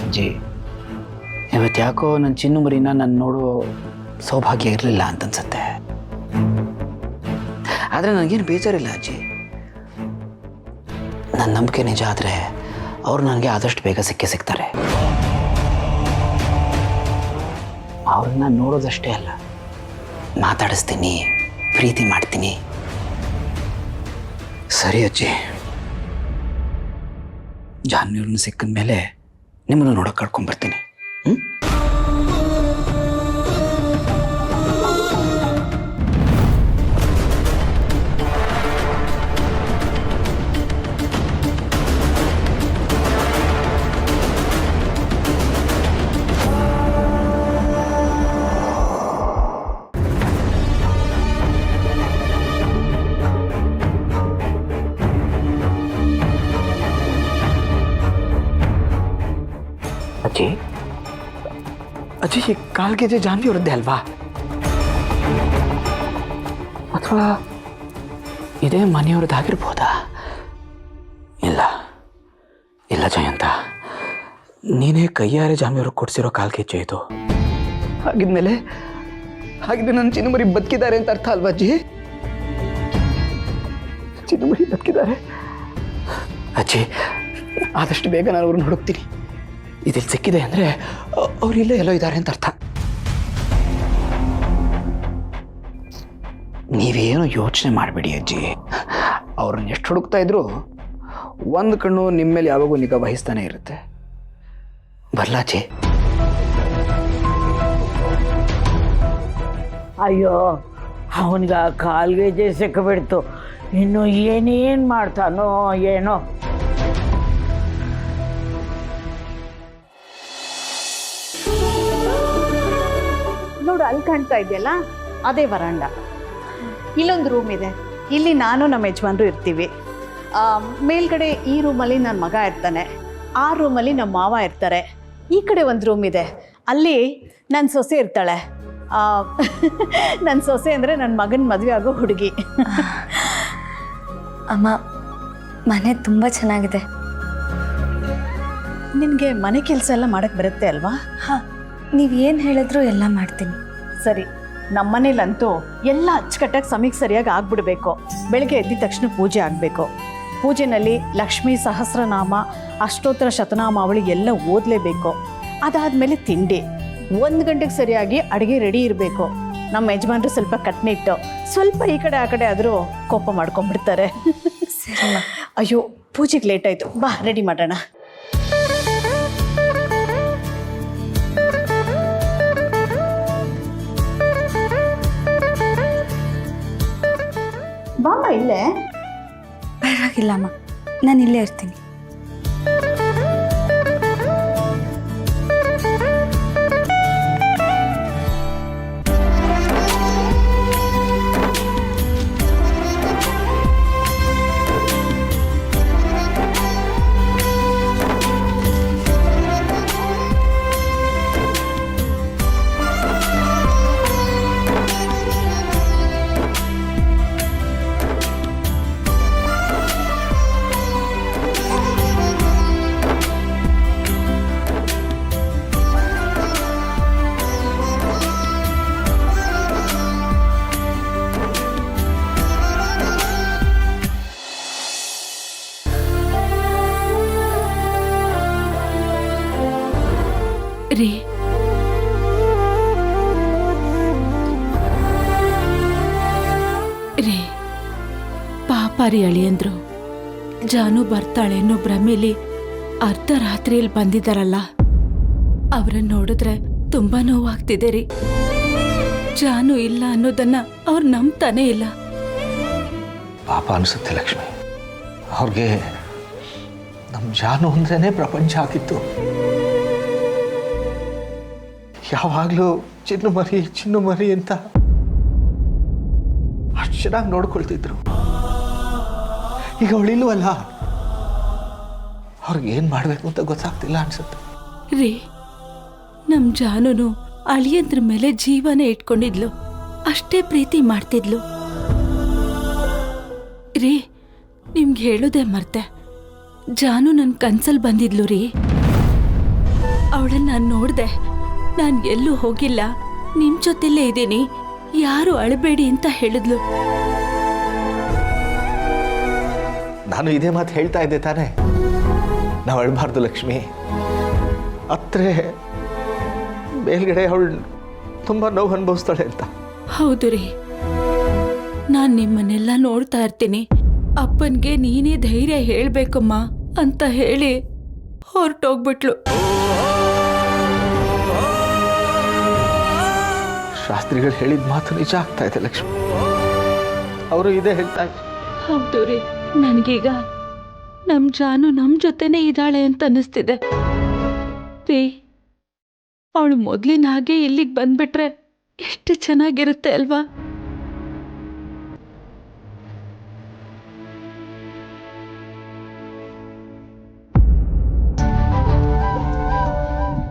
ಅಜ್ಜಿ, ಇವತ್ತು ಯಾಕೋ ನನ್ನ ಚಿನ್ನು ಮರಿನ ನಾನು ನೋಡೋ ಸೌಭಾಗ್ಯ ಇರಲಿಲ್ಲ ಅಂತನ್ಸತ್ತೆ. ಆದರೆ ನನಗೇನು ಬೇಜಾರಿಲ್ಲ ಅಜ್ಜಿ. ನನ್ನ ನಂಬಿಕೆ ನಿಜ ಆದರೆ ಅವ್ರು ನನಗೆ ಆದಷ್ಟು ಬೇಗ ಸಿಗ್ತಾರೆ. ಅವ್ರನ್ನ ನೋಡೋದಷ್ಟೇ ಅಲ್ಲ, ಮಾತಾಡಿಸ್ತೀನಿ, ಪ್ರೀತಿ ಮಾಡ್ತೀನಿ. ಸರಿ ಅಜ್ಜಿ, ಜಾನ್ವಿಯವ್ರನ್ನ ಸಿಕ್ಕಿದ ಮೇಲೆ ನಿಮ್ಮನ್ನು ನೋಡೋಕೆ ಕರ್ಕೊಂಡ್ಬರ್ತೀನಿ. ಅಜ್ಜಿ, ಅಜ್ಜಿ, ಈ ಕಾಲ್ಗೆಜೆ ಜಾನ್ವಿ ಅವರದ್ದೇ ಅಲ್ವಾ? ಅಥವಾ ಇದೇ ಮನೆಯವ್ರದ್ದಾಗಿರ್ಬೋದಾ? ಇಲ್ಲ ಇಲ್ಲ ಜಯಂತ, ನೀನೇ ಕೈಯಾರೆ ಜಾನ್ವಿ ಅವ್ರಿಗೆ ಕೊಡ್ಸಿರೋ ಕಾಲ್ಗೆಜ್ಜೆ ಇದು. ಹಾಗಿದ್ಮೇಲೆ ನನ್ನ ಚಿನ್ನಮರಿ ಬದುಕಿದ್ದಾರೆ ಅಂತ ಅರ್ಥ ಅಲ್ವಾ ಅಜ್ಜಿ? ಚಿನ್ನಮರಿ ಬದುಕಿದ್ದಾರೆ. ಅಜ್ಜಿ, ಆದಷ್ಟು ಬೇಗ ನಾನು ಅವ್ರನ್ನ ಹುಡುಕ್ತೀನಿ. ಇದಿಲ್ಲಿ ಸಿಕ್ಕಿದೆ ಅಂದರೆ ಅವರಿಲ್ಲೇ ಎಲ್ಲೋ ಇದ್ದಾರೆ ಅಂತ ಅರ್ಥ. ನೀವೇನೋ ಯೋಚನೆ ಮಾಡಬೇಡಿ ಅಜ್ಜಿ. ಅವ್ರನ್ನ ಎಷ್ಟು ಹುಡುಕ್ತಾ ಇದ್ರು ಒಂದು ಕಣ್ಣು ನಿಮ್ಮ ಮೇಲೆ ಯಾವಾಗೂ ನಿಗಾ ವಹಿಸ್ತಾನೆ ಇರುತ್ತೆ. ಬರ್ಲಾಚಿ? ಅಯ್ಯೋ, ಅವನಿಗೆ ಕಾಲ್ಗೆಜೆ ಸಿಕ್ಕಿಬಿಡ್ತು. ಇನ್ನು ಏನೇನು ಮಾಡ್ತಾನೋ ಏನೋ. ನೋಡು, ಅಲ್ಲಿ ಕಾಣ್ತಾ ಇದೆಯಲ್ಲ, ಅದೇ ವರಾಂಡ. ಇಲ್ಲೊಂದು ರೂಮ್ ಇದೆ. ಇಲ್ಲಿ ನಾನು ನಮ್ಮ ಯಜಮಾನ್ರು ಇರ್ತೀವಿ. ಮೇಲ್ಗಡೆ ಈ ರೂಮಲ್ಲಿ ನನ್ನ ಮಗ ಇರ್ತಾನೆ, ಆ ರೂಮಲ್ಲಿ ನಮ್ಮ ಮಾವ ಇರ್ತಾರೆ. ಈ ಕಡೆ ಒಂದು ರೂಮ್ ಇದೆ, ಅಲ್ಲಿ ನನ್ನ ಸೊಸೆ ಇರ್ತಾಳೆ. ನನ್ನ ಸೊಸೆ ಅಂದರೆ ನನ್ನ ಮಗನ ಮದುವೆ ಆಗೋ ಹುಡುಗಿ. ಅಮ್ಮ, ಮನೆ ತುಂಬ ಚೆನ್ನಾಗಿದೆ. ನಿನಗೆ ಮನೆ ಕೆಲಸ ಎಲ್ಲ ಮಾಡೋಕ್ಕೆ ಬರುತ್ತೆ ಅಲ್ವಾ? ಹಾಂ, ನೀವೇನು ಹೇಳಿದ್ರು ಎಲ್ಲ ಮಾಡ್ತೀನಿ. ಸರಿ, ನಮ್ಮನೇಲಂತೂ ಎಲ್ಲ ಅಚ್ಚುಕಟ್ಟಾಗಿ ಸಮಯಕ್ಕೆ ಸರಿಯಾಗಿ ಆಗ್ಬಿಡ್ಬೇಕು. ಬೆಳಗ್ಗೆ ಎದ್ದಿದ ತಕ್ಷಣ ಪೂಜೆ ಆಗಬೇಕು. ಪೂಜೆನಲ್ಲಿ ಲಕ್ಷ್ಮೀ ಸಹಸ್ರನಾಮ, ಅಷ್ಟೋತ್ತರ ಶತನಾಮಾವಳಿ ಎಲ್ಲ ಓದಲೇಬೇಕು. ಅದಾದಮೇಲೆ ತಿಂಡಿ 1 ಗಂಟೆಗೆ ಸರಿಯಾಗಿ ಅಡುಗೆ ರೆಡಿ ಇರಬೇಕು. ನಮ್ಮ ಯಜಮಾನ್ರು ಸ್ವಲ್ಪ ಕಟ್ನಿಟ್ಟು, ಸ್ವಲ್ಪ ಈ ಕಡೆ ಆ ಕಡೆ ಆದರೂ ಕೋಪ ಮಾಡ್ಕೊಂಡ್ಬಿಡ್ತಾರೆ. ಅಯ್ಯೋ, ಪೂಜೆಗೆ ಲೇಟ್ ಆಯಿತು, ಬಾ ರೆಡಿ ಮಾಡೋಣ. ಬಾಮ ಇಲ್ಲೇ. ಪರವಾಗಿಲ್ಲ ಅಮ್ಮ, ನಾನು ಇಲ್ಲೇ ಇರ್ತೀನಿ. ರೀ, ಪಾಪ ರೀ ಅಳಿಯಂದ್ರು. ಜಾನು ಬರ್ತಾಳೆ ಅನ್ನೋ ಭ್ರಮೆಲಿ ಅರ್ಧ ರಾತ್ರಿಯಲ್ಲಿ ಬಂದಿದ್ದಾರಲ್ಲ, ಅವ್ರನ್ನ ನೋಡಿದ್ರೆ ತುಂಬಾ ನೋವಾಗ್ತಿದೆ ರೀ. ಜಾನು ಇಲ್ಲ ಅನ್ನೋದನ್ನ ಅವ್ರು ನಂಬ್ತಾನೆ ಇಲ್ಲ. ಪಾಪ ಅನಿಸುತ್ತೆ ಲಕ್ಷ್ಮಿ. ಅವ್ರಿಗೆ ನಮ್ಮ ಜಾನು ಅಂದ್ರೇನೆ ಪ್ರಪಂಚ ಆಗಿತ್ತು. ಯಾವಾಗಲೂ ಚಿನ್ನು ಮರಿ ಅಂತ ಅಷ್ಟು ಚೆನ್ನಾಗಿ ನೋಡ್ಕೊಳ್ತಿದ್ರು. ಈಗ ಅವಳಿಲ್ವಲ್ಲ, ಅವ್ರಿಗೆ ಏನು ಮಾಡಬೇಕು ಅಂತ ಗೊತ್ತಾಗ್ತಿಲ್ಲ ಅನ್ಸುತ್ತೆ ರೀ. ನಮ್ಮ ಜಾನುನು ಅಳಿಯಂದ್ರ ಮೇಲೆ ಜೀವನ ಇಟ್ಕೊಂಡಿದ್ಲು, ಅಷ್ಟೇ ಪ್ರೀತಿ ಮಾಡ್ತಿದ್ಲು ರೀ. ನಿಮ್ಗೆ ಹೇಳೋದೇ ಮರ್ತೆ, ಜಾನು ನನ್ನ ಕನ್ಸಲ್ಲಿ ಬಂದಿದ್ಲು ರೀ. ಅವಳನ್ನ ನಾನು ನೋಡ್ದೆ. ನಾನು ಎಲ್ಲೂ ಹೋಗಿಲ್ಲ, ನಿಮ್ ಜೊತೆಲೇ ಇದ್ದೀನಿ, ಯಾರು ಅಳಬೇಡಿ ಅಂತ ಹೇಳಿದ್ಲು. ನಾನು ಇದೇ ಮಾತು ಹೇಳ್ತಾ ಇದ್ದೆ ತಾನೇ, ನಾವು ಅಳಬಾರ್ದು ಲಕ್ಷ್ಮಿ. ಅತ್ರೆ ಮೇಲ್ಗಡೆ ಅವಳು ತುಂಬ ನೋವು ಅನುಭವಿಸ್ತಾಳೆ ಅಂತ. ಹೌದು ರೀ, ನಾನ್ ನಿಮ್ಮನ್ನೆಲ್ಲ ನೋಡ್ತಾ ಇರ್ತೀನಿ. ಅಪ್ಪನ್ಗೆ ನೀನೇ ಧೈರ್ಯ ಹೇಳ್ಬೇಕಮ್ಮ ಅಂತ ಹೇಳಿ ಹೊರಟೋಗ್ಬಿಟ್ಲು. ಶಾಸ್ತ್ರಿಗಳು ಹೇಳಿದ ಮಾತು ನಿಜ ಆಗ್ತಾ ಇದೆ ಲಕ್ಷ್ಮಿ. ಅವರು ಇದೇ ಹೇಳ್ತಾ ಇದ್ದಾರೆ. ಹೌದು ರೀ, ನನಗೀಗ ನಮ್ ಜಾನು ನಮ್ ಜೊತೆನೇ ಇದ್ದಾಳೆ ಅಂತ ಅನ್ನಿಸ್ತಿದೆ ರೀ. ಅವಳು ಮೊದ್ಲಿನ ಹಾಗೆ ಇಲ್ಲಿಗೆ ಬಂದ್ಬಿಟ್ರೆ ಎಷ್ಟು ಚೆನ್ನಾಗಿರುತ್ತೆ ಅಲ್ವಾ?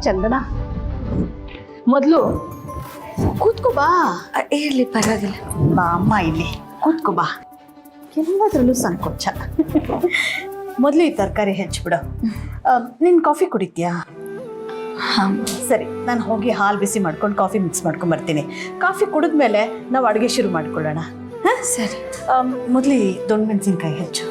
ಚಂದನ, ಮೊದಲು ಕೂತ್ಕೋ ಬಾ. ಇರಲಿ, ಪರವಾಗಿಲ್ಲ. ಬಾ ಅಮ್ಮ, ಇಲ್ಲಿ ಕೂತ್ಕೋ ಬಾ. ಎಲ್ಲದರಲ್ಲೂ ಸಂಕೋಚ. ಮೊದಲು ಈ ತರಕಾರಿ ಹೆಚ್ಚಿಬಿಡು. ನೀನು ಕಾಫಿ ಕುಡಿತೀಯಾ? ಹಾಂ. ಸರಿ, ನಾನು ಹೋಗಿ ಹಾಲು ಬಿಸಿ ಮಾಡ್ಕೊಂಡು ಕಾಫಿ ಮಿಕ್ಸ್ ಮಾಡ್ಕೊಂಡು ಬರ್ತೀನಿ. ಕಾಫಿ ಕುಡಿದ್ಮೇಲೆ ನಾವು ಅಡುಗೆ ಶುರು ಮಾಡ್ಕೊಳ್ಳೋಣ. ಹಾಂ ಸರಿ. ಮೊದಲು ಈ ದೊಣ್ಣೆ ಮೆಣಸಿನ್ಕಾಯಿ ಹೆಚ್ಚು.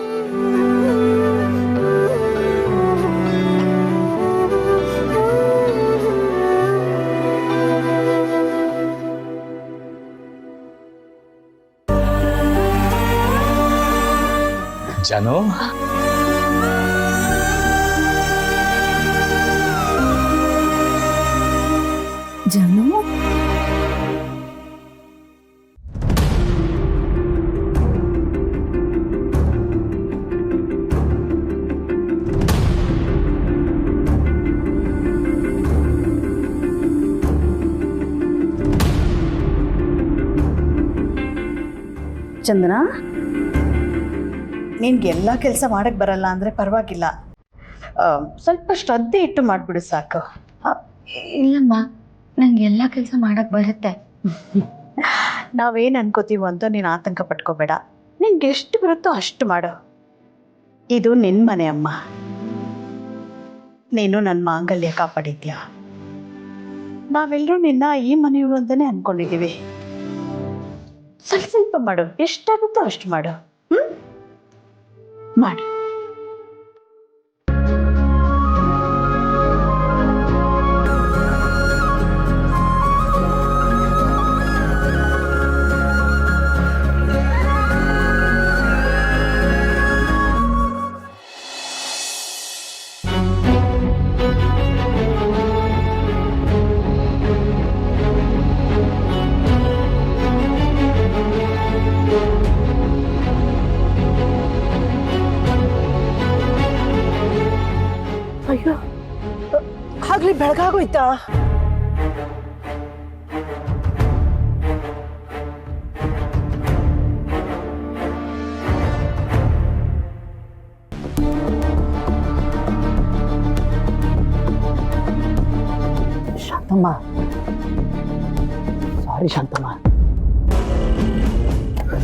ಜಾನು, ಜಾನು, ಚಂದನ, ನಿನ್ಗೆ ಎಲ್ಲ ಕೆಲಸ ಮಾಡಕ್ಕೆ ಬರಲ್ಲ ಅಂದರೆ ಪರವಾಗಿಲ್ಲ, ಸ್ವಲ್ಪ ಶ್ರದ್ಧೆ ಇಟ್ಟು ಮಾಡಿಬಿಡು ಸಾಕು. ಇಲ್ಲಮ್ಮ, ನಂಗೆ ಎಲ್ಲ ಕೆಲಸ ಮಾಡಕ್ಕೆ ಬರುತ್ತೆ. ನಾವೇನು ಅನ್ಕೋತೀವೋ ಅಂತ ನೀನು ಆತಂಕ ಪಟ್ಕೋಬೇಡ. ನಿನ್ಗೆ ಎಷ್ಟು ಬರುತ್ತೋ ಅಷ್ಟು ಮಾಡು. ಇದು ನಿನ್ನ ಮನೆ ಅಮ್ಮ, ನೀನು ನನ್ನ ಮಾಂಗಲ್ಯ ಕಾಪಾಡಿದ್ಯಾ. ನಾವೆಲ್ಲರೂ ನಿನ್ನ ಈ ಮನೆಯವರು ಅಂತಲೇ ಅಂದ್ಕೊಂಡಿದ್ದೀವಿ. ಸ್ವಲ್ಪ ಸ್ವಲ್ಪ ಮಾಡು, ಎಷ್ಟಾಗುತ್ತೋ ಅಷ್ಟು ಮಾಡು. ಮಾಡು. ಅಯ್ಯೋ, ಆಗ್ಲಿ ಬೆಳಗಾಗೋಯ್ತಾ? ಶಾಂತಮ್ಮ, ಸಾರಿ ಶಾಂತಮ್ಮ,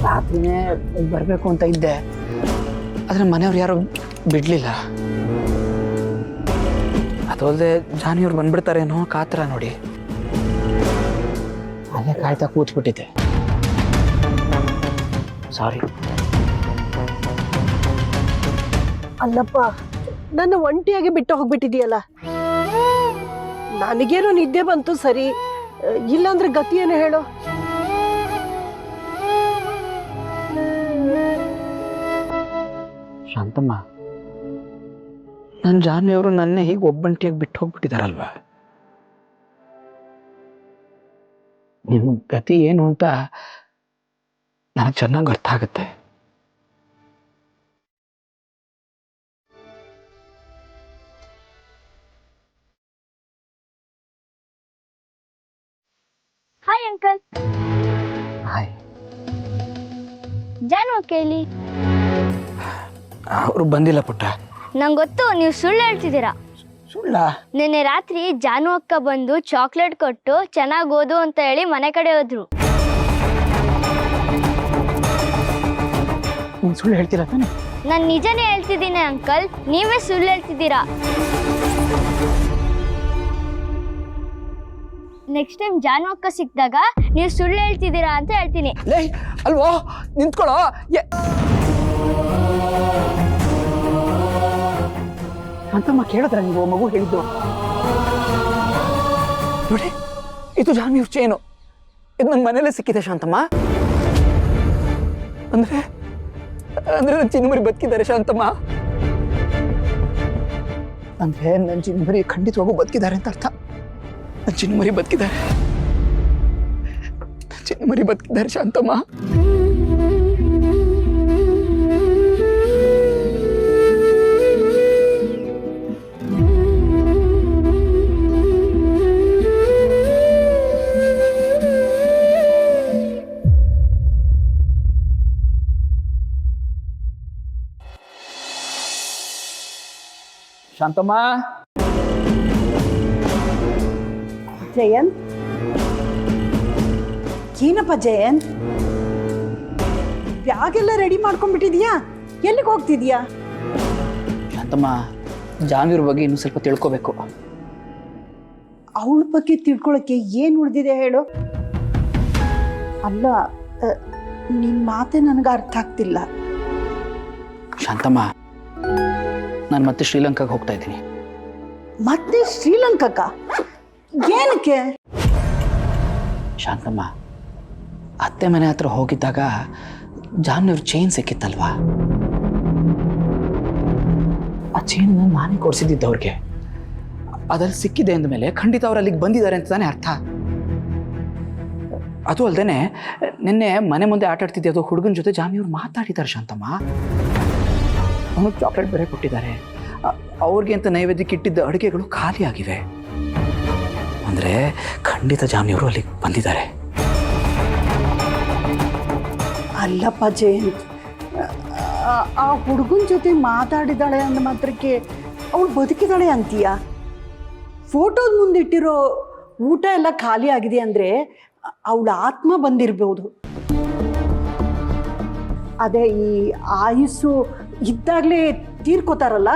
ರಾತ್ರಿನೇ ಬರಬೇಕು ಅಂತ ಇದ್ದೆ, ಆದರೆ ಮನೆಯವ್ರು ಯಾರು ಬಿಡಲಿಲ್ಲ. ಅದಲ್ಲದೆ ಜಾನಿಯವ್ರು ಬಂದ್ಬಿಡ್ತಾರೇನೋ ಕಾತರ ನೋಡಿ ಅಲ್ಲೇ ಕಾಯ್ತಾ ಕೂತ್ಬಿಟ್ಟಿದ್ದೆ. ಸಾರಿ. ಅಲ್ಲಪ್ಪ, ನನ್ನ ಒಂಟಿಯಾಗಿ ಬಿಟ್ಟು ಹೋಗ್ಬಿಟ್ಟಿದೀಯಲ್ಲ. ನನಗೇನೋ ನಿದ್ದೆ ಬಂತು ಸರಿ, ಇಲ್ಲಾಂದ್ರೆ ಗತಿ ಏನು ಹೇಳು? ಶಾಂತಮ್ಮ, ನನ್ನ ಜಾನಿಯವರು ನನ್ನೇ ಹೀಗೆ ಒಬ್ಬಂಟಿಯಾಗಿ ಬಿಟ್ಟು ಹೋಗ್ಬಿಟ್ಟಿದಾರಲ್ವ. ನಿಮ್ಮ ಗತಿ ಏನು ಅಂತ ನನಗೆ ಚೆನ್ನಾಗಿ ಅರ್ಥ ಆಗುತ್ತೆ. Hi uncle. ಹಾಯ್. ಜಾನು ಕೇಳಿ. ಅವರು ಬಂದಿಲ್ಲ ಪುಟ್ಟ. ನಂಗೆ ಗೊತ್ತು, ನೀವು ಸುಳ್ಳು ಹೇಳ್ತಿದ್ದೀರಾ. ಸುಳ್ಳ? ನಿನ್ನೆ ರಾತ್ರಿ ಜಾನು ಅಕ್ಕ ಬಂದು ಚಾಕ್ಲೇಟ್ ಕೊಟ್ಟು ಚೆನ್ನಾಗಿ ಓದು ಅಂತ ಹೇಳಿ ಮನೆ ಕಡೆ ಹೋದ್ರು. ನೀನು ಸುಳ್ಳು ಹೇಳ್ತೀರಾ ತಾನೆ? ನಾನು ನಿಜನೇ ಹೇಳ್ತಿದ್ದೀನಿ ಅಂಕಲ್, ನೀವೇ ಸುಳ್ಳು ಹೇಳ್ತಿದ್ದೀರಾ. ನೆಕ್ಸ್ಟ್ ಟೈಮ್ ಜಾನು ಅಕ್ಕ ಸಿಕ್ಕಿದಾಗ ನೀವು ಸುಳ್ಳು ಹೇಳ್ತಿದ್ದೀರಾ ಅಂತ ಹೇಳ್ತೀನಿ. ಲೇ ಅಲ್ವೋ ನಿಂತ್ಕೊಳ್ಳೋ. ಅಂತಮ್ಮ ಕೇಳಿದ್ರ ನೀವು ಮಗು ಹೇಳಿದ್ದು? ನೋಡಿ ಇದು ಜಾನ್ವಿಯವ್ರ ಚೇನು, ಇದು ನನ್ನ ಮನೇಲೆ ಸಿಕ್ಕಿದೆ ಶಾಂತಮ್ಮ. ಅಂದ್ರೆ ಅಂದ್ರೆ ನನ್ನ ಚಿನ್ನಮರಿ ಬದುಕಿದ್ದಾರೆ ಶಾಂತಮ್ಮ. ಅಂದ್ರೆ ನನ್ನ ಚಿನ್ನಮರಿ ಖಂಡಿತವಾಗೂ ಬದುಕಿದ್ದಾರೆ ಅಂತ ಅರ್ಥ. ನನ್ನ ಚಿನ್ನಮರಿ ಬದುಕಿದ್ದಾರೆ, ಚಿನ್ನಮರಿ ಬದುಕಿದ್ದಾರೆ ಶಾಂತಮ್ಮ. ಶಾಂತಮ್ಮ, ಜಯಂತ್, ಏನಪ್ಪ ಜಯಂತ್, ಬ್ಯಾಗ್ ಎಲ್ಲ ರೆಡಿ ಮಾಡ್ಕೊಂಡ್ಬಿಟ್ಟಿದ್ಯಾ? ಎಲ್ಲಿಗೆ ಹೋಗ್ತಿದ್ಯಾ? ಶಾಂತಮ್ಮ, ಜಾನ್ವಿಯವ್ರ ಬಗ್ಗೆ ಇನ್ನೂ ಸ್ವಲ್ಪ ತಿಳ್ಕೋಬೇಕು. ಅವಳ ಬಗ್ಗೆ ತಿಳ್ಕೊಳಕ್ಕೆ ಏನು ಉಳಿದಿದೆ ಹೇಳು? ಅಲ್ಲ, ನಿನ್ನ ಮಾತೆ ನನಗೆ ಅರ್ಥ ಆಗ್ತಿಲ್ಲ. ಶಾಂತಮ್ಮ, ನಾನು ಮತ್ತೆ ಶ್ರೀಲಂಕಾಗೆ ಹೋಗ್ತಾ ಇದ್ದೀನಿ. ಮತ್ತೆ ಶ್ರೀಲಂಕಾಕ್ಕ? ಏನಕ್ಕೆ? ಶಾಂತಮ್ಮ, ಅತ್ತೆ ಮನೆ ಹತ್ರ ಹೋಗಿದ್ದಾಗ ಜಾನ್ವಿಯವ್ರ ಚೈನ್ ಸಿಕ್ಕಿತ್ತಲ್ವಾ, ಆ ಚೈನ್ ನಾನೇ ಕೊಡಿಸಿದ್ದಿದ್ದು ಅವ್ರಿಗೆ. ಅದ್ರಲ್ಲಿ ಸಿಕ್ಕಿದೆ ಅಂದಮೇಲೆ ಖಂಡಿತ ಅವ್ರು ಅಲ್ಲಿಗೆ ಬಂದಿದ್ದಾರೆ ಅಂತ ತಾನೇ ಅರ್ಥ. ಅದು ಅಲ್ಲದೆ ನಿನ್ನೆ ಮನೆ ಮುಂದೆ ಆಟ ಆಡ್ತಿದ್ದೆ ಅದು ಹುಡುಗನ ಜೊತೆ ಜಾನ್ವಿಯವ್ರು ಮಾತಾಡಿದ್ದಾರೆ ಶಾಂತಮ್ಮ. ಅವನಿಗೆ ಚಾಕ್ಲೇಟ್ ಬೇರೆ ಕೊಟ್ಟಿದ್ದಾರೆ. ಅವ್ರಿಗೆ ಅಂತ ನೈವೇದ್ಯಕ್ಕೆ ಇಟ್ಟಿದ್ದ ಅಡುಗೆಗಳು ಖಾಲಿ ಆಗಿವೆ. ಅಂದರೆ ಖಂಡಿತ ಜಾನ್ವಿಯವರು ಅಲ್ಲಿಗೆ ಬಂದಿದ್ದಾರೆ. ಅಲ್ಲಪ್ಪ ಜಯಂತ್, ಆ ಹುಡುಗನ ಜೊತೆ ಮಾತಾಡಿದಾಳೆ ಅಂದ ಮಾತ್ರಕ್ಕೆ ಅವಳು ಬದುಕಿದಾಳೆ ಅಂತೀಯ? ಫೋಟೋದ ಮುಂದಿಟ್ಟಿರೋ ಊಟ ಎಲ್ಲ ಖಾಲಿ ಆಗಿದೆ ಅಂದರೆ ಅವಳ ಆತ್ಮ ಬಂದಿರ್ಬೋದು. ಅದೇ ಈ ಆಯುಸ್ಸು ಇದ್ದಾಗಲೇ ತೀರ್ಕೋತಾರಲ್ಲ,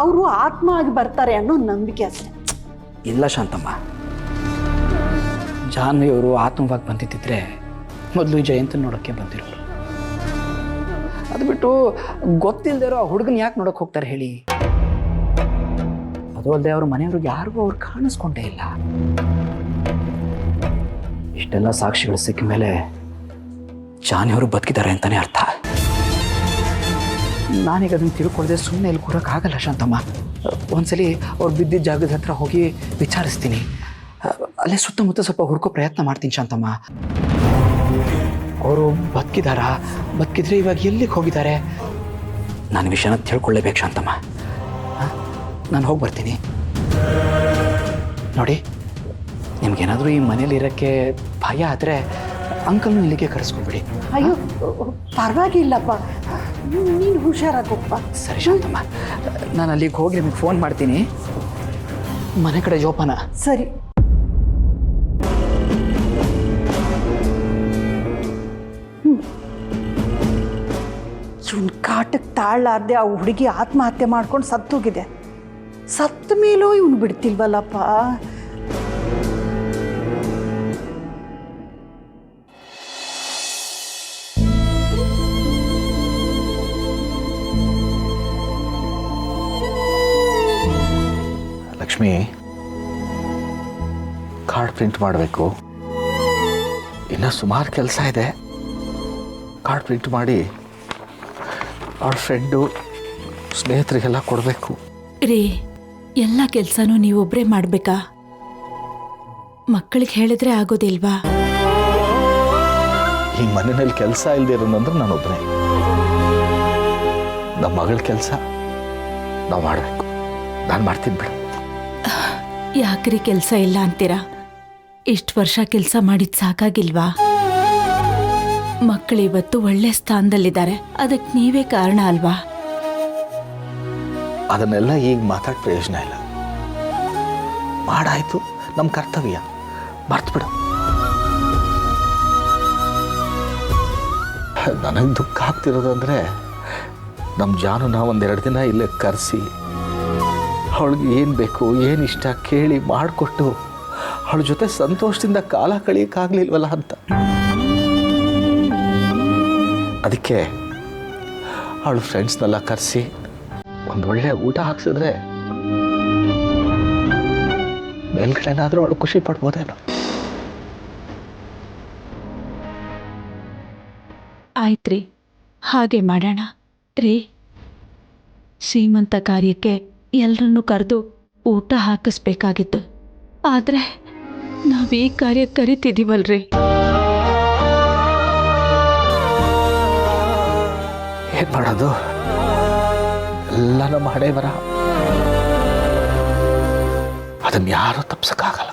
ಅವರು ಆತ್ಮ ಆಗಿ ಬರ್ತಾರೆ ಅನ್ನೋ ನಂಬಿಕೆ ಅಷ್ಟೆ. ಇಲ್ಲ ಶಾಂತಮ್ಮ, ಜಾನ್ವಿಯವರು ಆತ್ಮವಾಗಿ ಬಂದಿದ್ದಿದ್ರೆ ಮೊದಲು ಈ ಜಯಂತನ ನೋಡೋಕ್ಕೆ ಬಂದಿರೋರು. ಅದು ಬಿಟ್ಟು ಗೊತ್ತಿಲ್ಲದೆ ಇರೋ ಆ ಹುಡುಗನ ಯಾಕೆ ನೋಡೋಕೆ ಹೋಗ್ತಾರೆ ಹೇಳಿ? ಅದು ಅಲ್ಲದೆ ಅವ್ರ ಮನೆಯವ್ರಿಗೆ ಯಾರಿಗೂ ಅವ್ರು ಕಾಣಿಸ್ಕೊಂಡೇ ಇಲ್ಲ. ಇಷ್ಟೆಲ್ಲ ಸಾಕ್ಷಿಗಳು ಸಿಕ್ಕ ಮೇಲೆ ಜಾನ್ವಿಯವರು ಬದುಕಿದ್ದಾರೆ ಅಂತಾನೆ ಅರ್ಥ. ನಾನೀಗ ಅದನ್ನು ತಿಳ್ಕೊಳ್ಳದೆ ಸುಮ್ಮನೆ ಇಲ್ಲಿ ಕೂರೋಕ್ಕಾಗಲ್ಲ ಶಾಂತಮ್ಮ. ಒಂದ್ಸಲಿ ಅವ್ರು ಬಿದ್ದಿದ್ದ ಜಾಗದ ಹತ್ರ ಹೋಗಿ ವಿಚಾರಿಸ್ತೀನಿ. ಅಲ್ಲೇ ಸುತ್ತಮುತ್ತ ಸ್ವಲ್ಪ ಹುಡ್ಕೋ ಪ್ರಯತ್ನ ಮಾಡ್ತೀನಿ ಶಾಂತಮ್ಮ. ಅವರು ಬದುಕಿದಾರಾ, ಬದುಕಿದ್ರೆ ಇವಾಗ ಎಲ್ಲಿಗೆ ಹೋಗಿದ್ದಾರೆ, ನಾನು ವಿಷಯನ ತಿಳ್ಕೊಳ್ಳೇಬೇಕು ಶಾಂತಮ್ಮ. ನಾನು ಹೋಗಿ ಬರ್ತೀನಿ. ನೋಡಿ, ನಿಮ್ಗೇನಾದರೂ ಈ ಮನೇಲಿ ಇರೋಕ್ಕೆ ಭಯ ಆದರೆ ಅಂಕಲ್ನು ಇಲ್ಲಿಗೆ ಕರೆಸ್ಕೊಂಡ್ಬಿಡಿ. ಅಯ್ಯೋ ಪರವಾಗಿಲ್ಲಪ್ಪ, ನೀನು ಹುಷಾರಾಗಪ್ಪ. ಸರಿ ಶಾಂತಮ್ಮ, ನಾನು ಅಲ್ಲಿಗೆ ಹೋಗಿ ನಿಮಗೆ ಫೋನ್ ಮಾಡ್ತೀನಿ. ಮನೆ ಕಡೆ ಜೋಪಾನ. ಸರಿ. ಇವನ್ ಕಾಟಕ್ಕೆ ತಾಳಲಾರ್ದೆ ಆ ಹುಡುಗಿ ಆತ್ಮಹತ್ಯೆ ಮಾಡ್ಕೊಂಡು ಸತ್ತೋಗಿದೆ. ಸತ್ತ ಮೇಲೂ ಇವನು ಬಿಡ್ತಿಲ್ವಲ್ಲಪ್ಪ. ಲಕ್ಷ್ಮಿ, ಕಾರ್ಡ್ ಪ್ರಿಂಟ್ ಮಾಡಬೇಕು. ಇನ್ನೂ ಸುಮಾರು ಕೆಲಸ ಇದೆ. ಕಾರ್ಡ್ ಪ್ರಿಂಟ್ ಮಾಡಿ ಅವ್ರ ಫ್ರೆಂಡು ಸ್ನೇಹಿತರಿಗೆಲ್ಲ ಕೊಡಬೇಕು. ರೀ, ಎಲ್ಲ ಕೆಲಸನೂ ನೀವೊಬ್ಬರೇ ಮಾಡಬೇಕಾ? ಮಕ್ಕಳಿಗೆ ಹೇಳಿದ್ರೆ ಆಗೋದಿಲ್ವಾ? ಈ ಮನೆಯಲ್ಲಿ ಕೆಲಸ ಇಲ್ಲದೆ ಇರೋದಂದ್ರೆ ನಾನೊಬ್ಬನೇ. ನಮ್ಮ ಮಗಳ ಕೆಲಸ ನಾವು ಮಾಡಬೇಕು. ನಾನು ಮಾಡ್ತೀನಿ ಬಿಡು. ಯಾಕ್ರಿ ಕೆಲಸ ಇಲ್ಲ ಅಂತೀರಾ? ಇಷ್ಟು ವರ್ಷ ಕೆಲಸ ಮಾಡಿದ್ ಸಾಕಾಗಿಲ್ವಾ? ಮಕ್ಕಳು ಇವತ್ತು ಒಳ್ಳೆ ಸ್ಥಾನದಲ್ಲಿದ್ದಾರೆ, ಅದಕ್ಕೆ ನೀವೇ ಕಾರಣ ಅಲ್ವಾ? ಅದನ್ನೆಲ್ಲ ಈಗ ಮಾತಾಡಿ ಪ್ರಯೋಜನ ಇಲ್ಲ. ಮಾಡಾಯ್ತು, ನಮ್ಮ ಕರ್ತವ್ಯ, ಮರ್ತು ಬಿಡು. ನನಗೆ ದುಃಖ ಆಗ್ತಿರೋದಂದ್ರೆ ನಮ್ಮ ಜಾನುನ ಒಂದೆರಡು ದಿನ ಇಲ್ಲೇ ಕರೆಸಿ ಅವಳಿಗೆ ಏನು ಬೇಕು ಏನು ಇಷ್ಟ ಕೇಳಿ ಮಾಡಿಕೊಟ್ಟು ಅವಳ ಜೊತೆ ಸಂತೋಷದಿಂದ ಕಾಲ ಕಳೆಯೋಕ್ಕಾಗಲಿಲ್ವಲ್ಲ ಅಂತ. ಅದಕ್ಕೆ ಅವಳು ಫ್ರೆಂಡ್ಸ್ನೆಲ್ಲ ಕರೆಸಿ ಒಂದೊಳ್ಳೆ ಊಟ ಹಾಕ್ಸಿದ್ರೆ ಮೇಲ್ಗಡೆನಾದರೂ ಅವಳು ಖುಷಿ ಪಡ್ಬೋದೇನೋ. ಆಯ್ತ್ರಿ, ಹಾಗೆ ಮಾಡೋಣ ರೀ. ಶ್ರೀಮಂತ ಕಾರ್ಯಕ್ಕೆ ಎಲ್ಲರನ್ನೂ ಕರೆದು ಊಟ ಹಾಕಿಸ್ಬೇಕಾಗಿತ್ತು. ಆದರೆ ನಾವು ಈ ಕಾರ್ಯಕ್ಕೆ ಕರಿತಿದ್ದೀವಲ್ರಿ. ಏನು ಮಾಡೋದು, ಎಲ್ಲ ನಮ್ಮ ಹಣೆ ಬರ. ಅದನ್ನು ಯಾರೂ ತಪ್ಸಕ್ಕಾಗಲ್ಲ.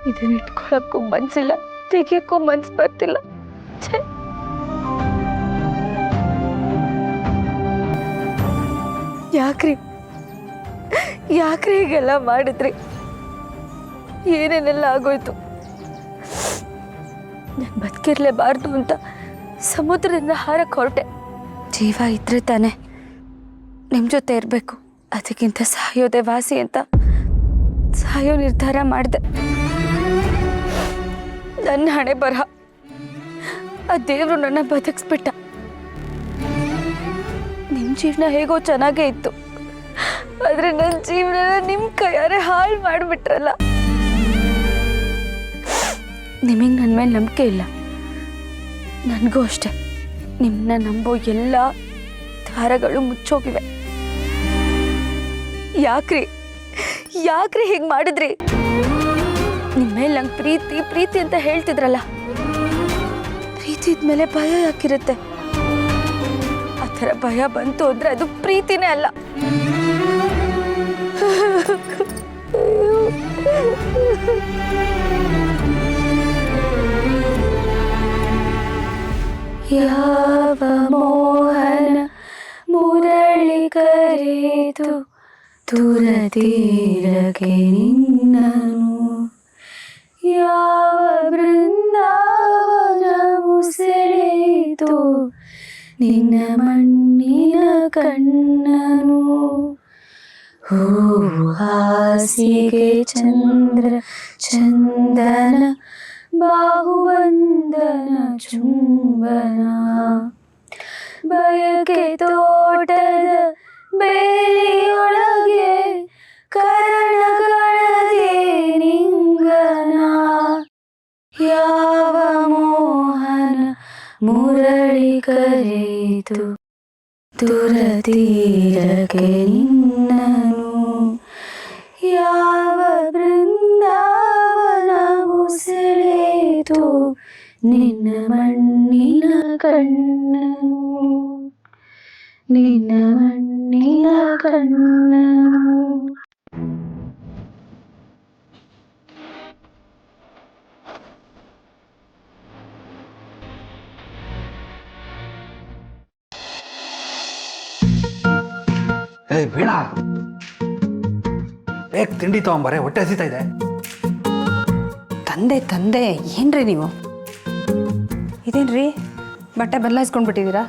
ಇದನ್ನ ಇಟ್ಕೊಳಕ್ಕೂ ಮನ್ಸಿಲ್ಲ, ತೆಗಿಯಕ್ಕೂ ಮನ್ಸು ಬರ್ತಿಲ್ಲ. ಛೇ, ಯಾಕ್ರಿ ಹೀಗೆಲ್ಲ ಮಾಡಿದ್ರಿ? ಏನೇನೆಲ್ಲ ಆಗೋಯ್ತು. ನಾನು ಬದುಕಿರ್ಲೇಬಾರ್ದು ಅಂತ ಸಮುದ್ರದಿಂದ ಹಾರಕ್ಕೆ ಹೊರಟೆ. ಜೀವ ಇದ್ರೆ ತಾನೆ ನಿಮ್ಮ ಜೊತೆ ಇರಬೇಕು, ಅದಕ್ಕಿಂತ ಸಾಯೋದೇ ವಾಸಿ ಅಂತ ಸಾಯೋ ನಿರ್ಧಾರ ಮಾಡಿದೆ. ನನ್ನ ಹಣೆ ಬರಹ, ಆ ದೇವರು ನನ್ನ ಬದುಕಿಸ್ಬಿಟ್ಟ. ನಿಮ್ಮ ಜೀವನ ಹೇಗೋ ಚೆನ್ನಾಗೇ ಇತ್ತು, ಆದರೆ ನನ್ನ ಜೀವನ ನಿಮ್ಮ ಕೈಯಾರೆ ಹಾಳು ಮಾಡಿಬಿಟ್ರಲ್ಲ. ನಿಮಗೆ ನನ್ನ ಮೇಲೆ ನಂಬಿಕೆ ಇಲ್ಲ, ನನಗೂ ಅಷ್ಟೆ. ನಿಮ್ಮನ್ನ ನಂಬೋ ಎಲ್ಲ ದ್ವಾರಗಳು ಮುಚ್ಚೋಗಿವೆ. ಯಾಕ್ರಿ ಹೀಗೆ ಮಾಡಿದ್ರಿ? ನಿಮ್ಮ ಮೇಲೆ ನಂಗೆ ಪ್ರೀತಿ ಅಂತ ಹೇಳ್ತಿದ್ರಲ್ಲ, ಪ್ರೀತಿ ಇದ್ಮೇಲೆ ಭಯ ಯಾಕಿರುತ್ತೆ? ಆ ಥರ ಭಯ ಬಂತು ಅಂದರೆ ಅದು ಪ್ರೀತಿನೇ ಅಲ್ಲ. ಯಾವ ಮೋಹನ ಮುರಳಿ ಕರೆದು ತುರತೀರಗೆ ನಿನ್ನನು, ಯಾವ ಬೃಂದಾವನವು ಸೆಳೆಯಿತು ನಿನ್ನ ಮಣ್ಣಿನ ಕಣ್ಣನು. ಹೂವು ಹಾಸಿಗೆ ಚಂದ್ರ ಚಂದನ ಬಾಹುವಂದನ ಚುಂಬನ, ಬಯಕೆ ತೋಟದ ಬೇಲಿಯೊಳಗೆ ಕರಣಗಳೇ ನಿಂಗನ, ಯಾವ ಮೋಹನ ಮುರಳಿ ಕರೆಯಿತು ದೂರ ತೀರಕ್ಕೆ ನಿನ್ನನು ಯಾವ ಬೃಂದಾವನವು ಸೆಳೆಯಿತು ನಿನ್ನ ಮಣ್ಣಿನ ಕಣ್ಣನು ನಿನ್ನ ಮಣ್ಣಿನ ಕಣ್ಣನು. ಏಯ್ ಬೇಡ, ಬೇಗ ತಿಂಡಿ ತಗೊಂಬಾರೆ, ಹೊಟ್ಟೆ ಹಸಿತಾ ಇದೆ. ತಂದೆ ತಂದೆ ಏನ್ರಿ ನೀವು? ಇದೇನ್ರಿ ಬಟ್ಟೆ ಬದಲಾಯಿಸ್ಕೊಂಡ್ಬಿಟ್ಟಿದ್ದೀರಾ?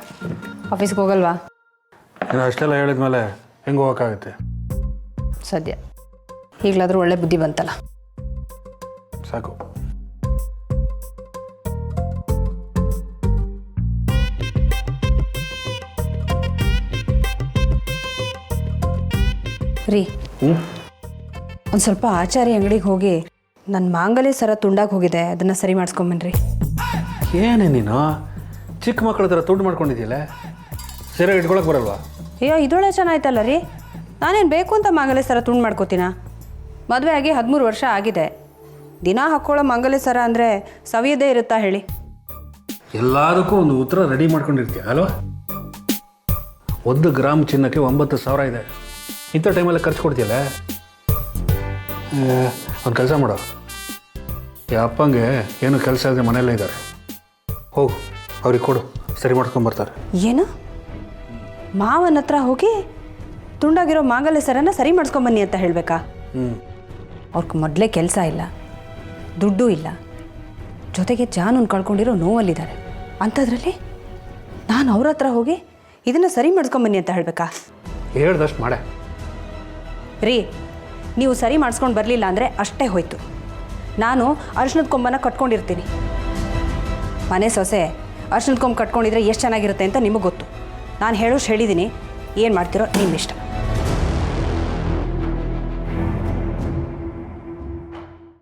ಆಫೀಸ್ಗೆ ಹೋಗಲ್ವಾ? ನೀನು ಅಷ್ಟೆಲ್ಲ ಹೇಳಿದ್ಮೇಲೆ ಹೆಂಗೆ ಹೋಗೋಕ್ಕಾಗುತ್ತೆ? ಸದ್ಯ ಈಗಲಾದರೂ ಒಳ್ಳೆ ಬುದ್ಧಿ ಬಂತಲ್ಲ. ಸಾಕು. ರೀ, ಒಂದು ಸ್ವಲ್ಪ ಆಚಾರಿ ಅಂಗಡಿಗೆ ಹೋಗಿ ನನ್ನ ಮಾಂಗಲ್ಯ ಸರ ತುಂಡಾಗಿ ಹೋಗಿದೆ, ಅದನ್ನು ಸರಿ ಮಾಡಿಸ್ಕೊಂಬನ್ರಿ. ಏನೇ ನೀನು ಚಿಕ್ಕ ಮಕ್ಕಳ ಥರ ತುಂಡು ಮಾಡ್ಕೊಂಡಿದ್ದೀಯಲ್ಲ, ಸೀರೆ ಇಟ್ಕೊಳಕ್ಕೆ ಬರಲ್ವಾ? ಅಯ್ಯೋ, ಇದೊಳ್ಳೆ ಚೆನ್ನಾಯ್ತಲ್ಲ ರೀ. ನಾನೇನು ಬೇಕು ಅಂತ ಮಾಂಗಲ್ಯ ಸರ ತುಂಡು ಮಾಡ್ಕೋತೀನ? ಮದುವೆ ಆಗಿ 13 ವರ್ಷ ಆಗಿದೆ. ದಿನ ಹಾಕ್ಕೊಳ್ಳೋ ಮಾಂಗಲ್ಯ ಸರ ಅಂದರೆ ಸವಿಯದೇ ಇರುತ್ತಾ ಹೇಳಿ? ಎಲ್ಲದಕ್ಕೂ ಒಂದು ಉತ್ತರ ರೆಡಿ ಮಾಡ್ಕೊಂಡಿರ್ತೀಯ ಅಲ್ವಾ? 1 ಗ್ರಾಮ್ ಚಿನ್ನಕ್ಕೆ 9,000 ಇದೆ. ಇಂಥ ಟೈಮಲ್ಲಿ ಖರ್ಚು ಕೊಡ್ತೀಯಲ್ಲ. ಒಂದು ಕೆಲಸ ಮಾಡೋ, ಈ ಅಪ್ಪಂಗೆ ಏನು ಕೆಲಸ ಇಲ್ಲದೆ ಮನೆಯಲ್ಲೇ ಇದ್ದಾರೆ, ಹೋಗು ಅವ್ರಿಗೆ ಕೊಡು, ಸರಿ ಮಾಡ್ಕೊಂಬರ್ತಾರೆ. ಏನು? ಮಾವನ ಹತ್ರ ಹೋಗಿ ತುಂಡಾಗಿರೋ ಮಾಂಗಲ್ಯ ಸರನ ಸರಿ ಮಾಡಿಸ್ಕೊಂಬನ್ನಿ ಅಂತ ಹೇಳಬೇಕಾ? ಅವ್ರಿಗೆ ಮೊದಲೇ ಕೆಲಸ ಇಲ್ಲ, ದುಡ್ಡು ಇಲ್ಲ, ಜೊತೆಗೆ ಜಾನೂನ್ ಕಳ್ಕೊಂಡಿರೋ ನೋವಲ್ಲಿದ್ದಾರೆ. ಅಂಥದ್ರಲ್ಲಿ ನಾನು ಅವ್ರ ಹತ್ರ ಹೋಗಿ ಇದನ್ನು ಸರಿ ಮಾಡಿಸ್ಕೊಂಬನ್ನಿ ಅಂತ ಹೇಳಬೇಕಾ? ಹೇಳ್ದಷ್ಟು ಮಾಡೆ. ರೀ, ನೀವು ಸರಿ ಮಾಡಿಸ್ಕೊಂಡು ಬರಲಿಲ್ಲ ಅಂದರೆ ಅಷ್ಟೇ ಹೋಯ್ತು. ನಾನು ಅರ್ಶಿನದ ಕೊಂಬನ ಕಟ್ಕೊಂಡಿರ್ತೀನಿ. ಮನೆ ಸೊಸೆ ಅರ್ಶಿನದ ಕೊಂಬು ಕಟ್ಕೊಂಡಿದ್ರೆ ಎಷ್ಟು ಚೆನ್ನಾಗಿರುತ್ತೆ ಅಂತ ನಿಮಗೆ ಗೊತ್ತು. ನಾನು ಹೇಳಿದ್ದೀನಿ, ಏನು ಮಾಡ್ತಿರೋ ನಿಮ್ಮ ಇಷ್ಟ.